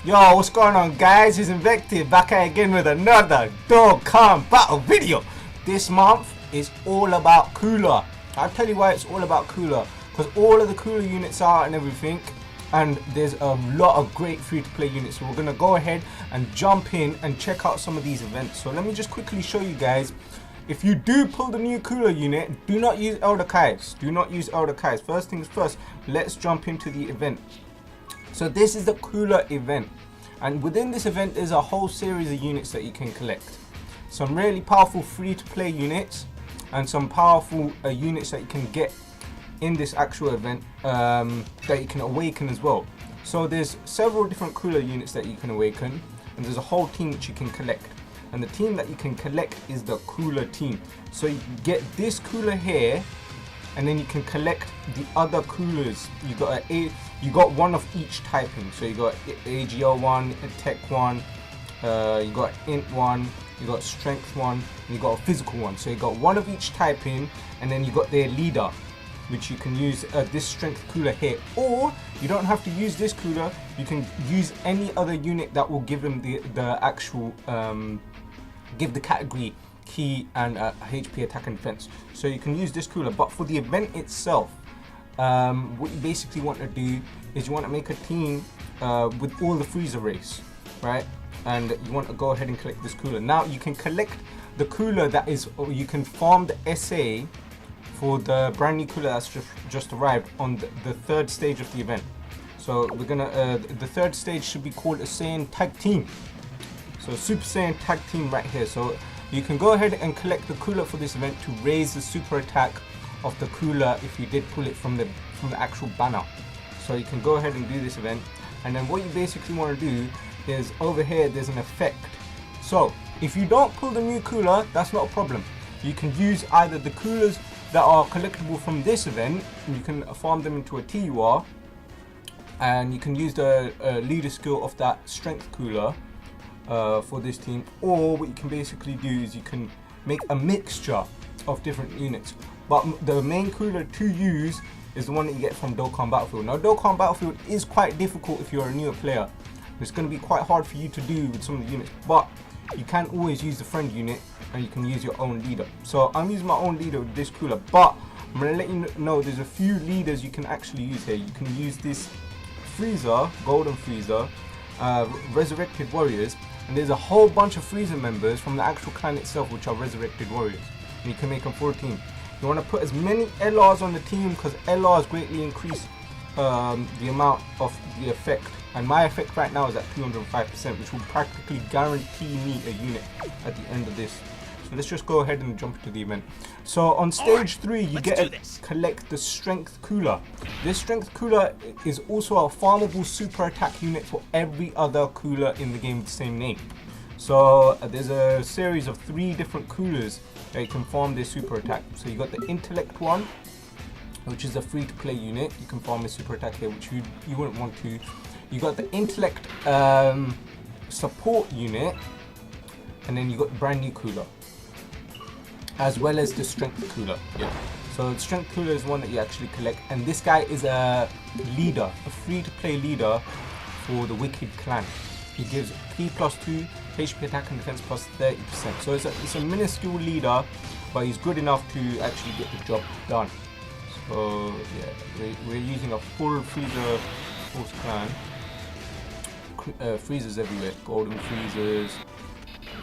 Yo, what's going on, guys? It's Invective back at again with another Dog Calm Battle video. This month is all about cooler. I'll tell you why it's all about cooler. Because all of the cooler units are and everything. And there's a lot of great free-to-play units. So we're going to go ahead and jump in and check out some of these events. So let me just quickly show you guys. If you do pull the new cooler unit, do not use Elder Kais. Do not use Elder Kais. First things first, let's jump into the event. So this is the cooler event, and within this event there's a whole series of units that you can collect. Some really powerful free-to-play units and some powerful units that you can get in this actual event that you can awaken as well. So there's several different cooler units that you can awaken, and there's a whole team which you can collect. And the team that you can collect is the cooler team. So you get this cooler here, and then you can collect the other coolers. You got one of each typing. So you got AGL one, a tech one, you got int one, you got strength one, and you got a physical one. So you got one of each typing, and then you got their leader, which you can use this strength cooler here. Or you don't have to use this cooler. You can use any other unit that will give them the actual give the category key and HP attack and defense. So you can use this cooler, but for the event itself, what you basically want to do is you want to make a team with all the freezer race, right? And you want to go ahead and collect this cooler. Now you can collect the cooler that is, or you can farm the SA for the brand new cooler that's just arrived on the third stage of the event. So we're gonna the third stage should be called a Saiyan Tag Team. So Super Saiyan Tag Team right here. So you can go ahead and collect the cooler for this event to raise the super attack of the cooler if you did pull it from the actual banner. So you can go ahead and do this event, and then what you basically want to do is over here there's an effect. So if you don't pull the new cooler, that's not a problem. You can use either the coolers that are collectible from this event, and you can farm them into a TUR, and you can use the leader skill of that strength cooler for this team. Or what you can basically do is you can make a mixture of different units, but the main cooler to use is the one that you get from Dokkan Battlefield. Now Dokkan Battlefield is quite difficult if you're a newer player. It's going to be quite hard for you to do with some of the units, but you can always use the friend unit and you can use your own leader. So I'm using my own leader with this cooler, but I'm going to let you know there's a few leaders you can actually use here. You can use this Freezer, Golden Freezer, Resurrected Warriors, and there's a whole bunch of Freezer members from the actual clan itself which are Resurrected Warriors, and you can make them for a team. You want to put as many LRs on the team because LRs greatly increase the amount of the effect, and my effect right now is at 205%, which will practically guarantee me a unit at the end of this. So let's just go ahead and jump into the event. So on stage 3 you get to collect the strength cooler. This strength cooler is also a farmable super attack unit for every other cooler in the game with the same name. So there's a series of 3 different coolers that you can farm this super attack. So you got the intellect one, which is a free-to-play unit. You can farm this super attack here, which you wouldn't want to. You got the intellect support unit, and then you got the brand new cooler, as well as the strength cooler. Yeah. So the strength cooler is one that you actually collect, and this guy is a leader, a free-to-play leader for the Wicked Clan. He gives P+2, HP attack and defense plus 30%. So it's a minuscule leader, but he's good enough to actually get the job done. So yeah, we're using a full Freezer Force Clan. Freezers everywhere, golden freezers,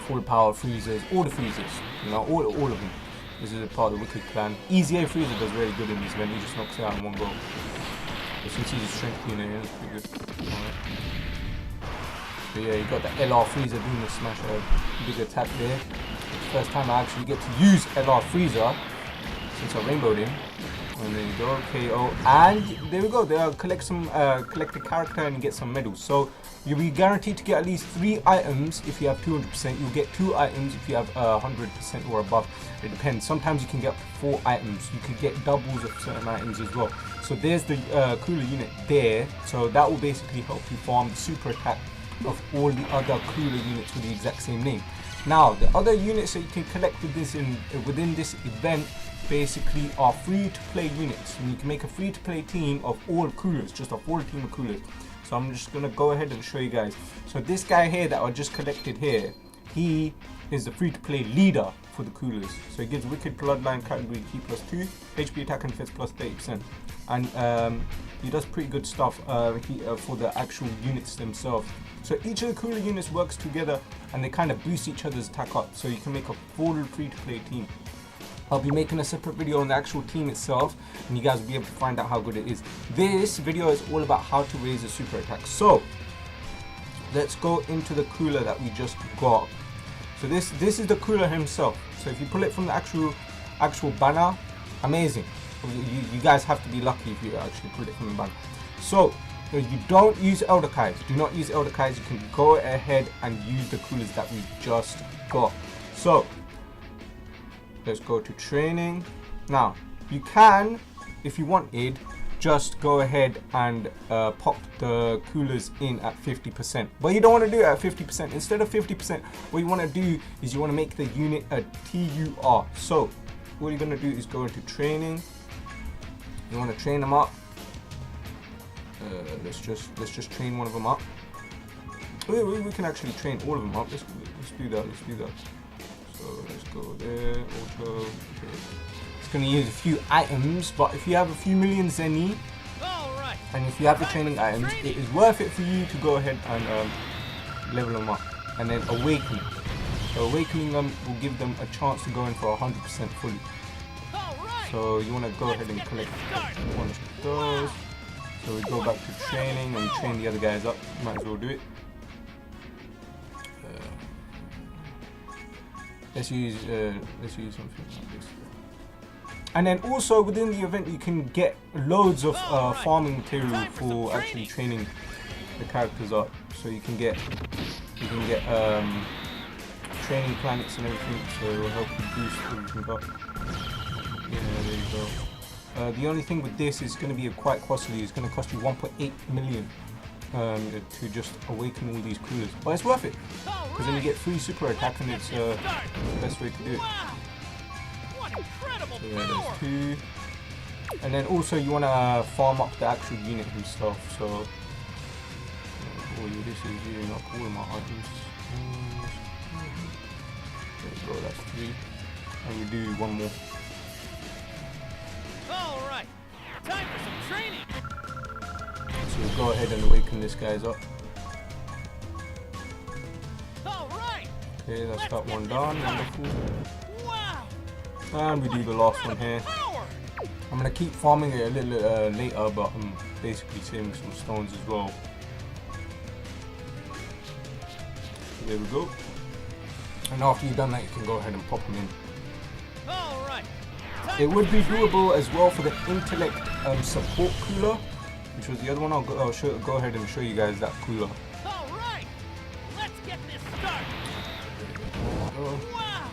full power freezers, all the freezers, you know, all of them. This is a part of the Wicked Clan. Easy A freezer does really good in this event. He just knocks it out in one go. As you can see, the strength unit here is pretty good. Alright. So yeah, you got the LR freezer doing the smash, big attack there. First time I actually get to use LR freezer since I rainbowed him. And there you go, KO, and there we go. They'll collect a character and get some medals. So you'll be guaranteed to get at least 3 items if you have 200%. You'll get 2 items if you have 100% or above. It depends. Sometimes you can get 4 items. You can get doubles of certain items as well. So there's the cooler unit there. So that will basically help you farm the super attack of all the other cooler units with the exact same name. Now the other units that you can collect with this within this event basically are free to play units, and you can make a free to play team of all coolers, just a full team of coolers. So I'm just gonna go ahead and show you guys. So this guy here that I just collected here, he is the free-to-play leader for the coolers. So he gives Wicked Bloodline category key +2, HP attack and defense +30%. And he does pretty good stuff for the actual units themselves. So each of the cooler units works together and they kind of boost each other's attack up. So you can make a full free-to-play team. I'll be making a separate video on the actual team itself and you guys will be able to find out how good it is. This video is all about how to raise a super attack. So let's go into the cooler that we just got. So this is the cooler himself. So if you pull it from the actual banner, amazing. You guys have to be lucky if you actually pull it from the banner. So you don't use Elder Kais. Do not use Elder Kais. You can go ahead and use the coolers that we just got. So let's go to training. Now you can, if you wanted, just go ahead and pop the coolers in at 50%, but you don't want to do it at 50%. Instead of 50%, what you want to do is you want to make the unit a TUR. So what you're going to do is go into training. You want to train them up. Let's just train one of them up. We can actually train all of them up. Let's do that. So let's go there. Auto. Okay. It's going to use a few items, but if you have a few million Zenny, and if you have the training items, it is worth it for you to go ahead and level them up and then awaken. So awakening them will give them a chance to go in for 100% fully. So you want to go ahead and collect a bunch of those. So we go back to training and we train the other guys up. Might as well do it. Let's use something like this. And then also within the event you can get loads of farming material for actually training the characters up. So you can get training planets and everything. So it will help you boost everything up. Yeah, there you go. The only thing with this is going to be quite costly. It's going to cost you 1.8 million to just awaken all these coolers. But it's worth it because then you get free super attack and it's the best way to do it. So yeah, there's 2. And then also you want to farm up the actual unit himself. So this is using up all my items. There you go, that's 3. And we do one more. Alright, time for some training. So we'll go ahead and awaken this guy's up. Alright. Okay, that's that one done. Wonderful. Wow. And we do the last one here. I'm gonna keep farming it a little later, but I'm basically saving some stones as well. So there we go. And after you've done that, you can go ahead and pop them in. Alright. It would be doable as well for the intellect support cooler, which was the other one. I'll go ahead and show you guys that cooler. Alright. Let's get this started. Wow.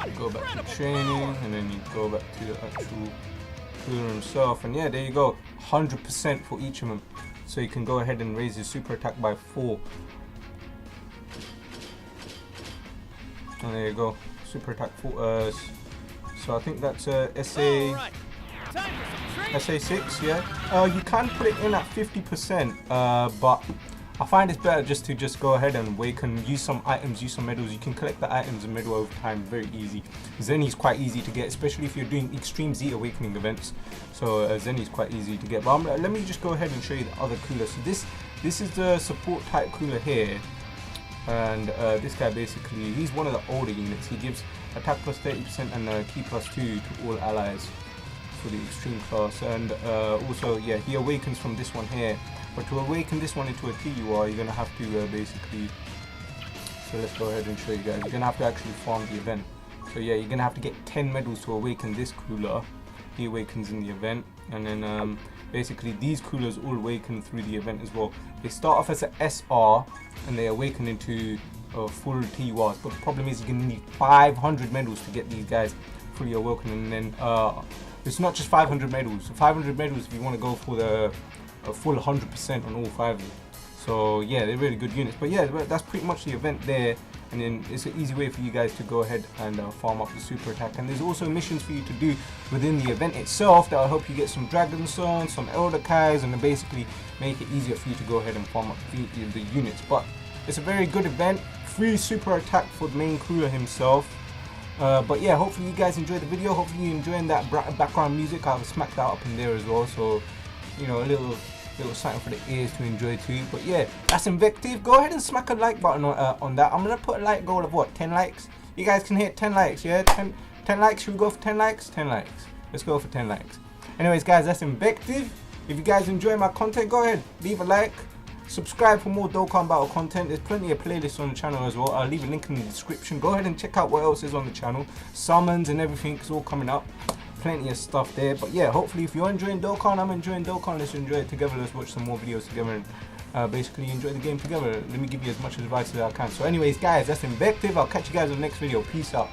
You go back to training and then you go back to the actual cooler himself, and yeah, there you go, 100% for each of them. So you can go ahead and raise your super attack by 4. And there you go, super attack 4. So I think that's SA6, yeah. You can put it in at 50%, but I find it's better just to go ahead and awaken, use some items, use some medals. You can collect the items and medal over time very easy. Zenny is quite easy to get, especially if you're doing extreme Z awakening events. So Zenny is quite easy to get. But let me just go ahead and show you the other cooler. So this is the support type cooler here. And this guy basically, he's one of the older units. He gives attack plus 30% and key plus 2 to all allies for the extreme class. And also, yeah, he awakens from this one here. But to awaken this one into a TUR, you're going to have to basically, so let's go ahead and show you guys. You're going to have to actually farm the event. So yeah, you're going to have to get 10 medals to awaken this cooler. He awakens in the event. And then basically these coolers all awaken through the event as well. They start off as an SR and they awaken into full TURs. But the problem is you're going to need 500 medals to get these guys fully awoken. And then it's not just 500 medals. 500 medals if you want to go for the a full 100% on all 5 of them. So yeah, they're really good units. But yeah, that's pretty much the event there. and then it's an easy way for you guys to go ahead and farm up the super attack. And there's also missions for you to do within the event itself that will help you get some Dragon Stones, some Elder Kais, and then basically make it easier for you to go ahead and farm up the units. But it's a very good event, free super attack for the main Cooler himself. But yeah, hopefully you guys enjoyed the video. Hopefully you're enjoying that background music. I've smacked that up in there as well, so you know, a little something for the ears to enjoy too. But yeah, that's Invective. Go ahead and smack a like button on that. I'm gonna put a like goal of what, 10 likes. You guys can hit 10 likes, yeah? 10 likes. Should we go for 10 likes? 10 likes. Let's go for 10 likes. Anyways guys, that's Invective. If you guys enjoy my content, go ahead, leave a like, subscribe for more Dokkan Battle content. There's plenty of playlists on the channel as well. I'll leave a link in the description. Go ahead and check out what else is on the channel. Summons and everything is all coming up. Plenty of stuff there. But yeah, hopefully if you're enjoying Dokkan, I'm enjoying Dokkan, let's enjoy it together. Let's watch some more videos together and basically enjoy the game together. Let me give you as much advice as I can. So anyways guys, that's Invective. I'll catch you guys in the next video. Peace out.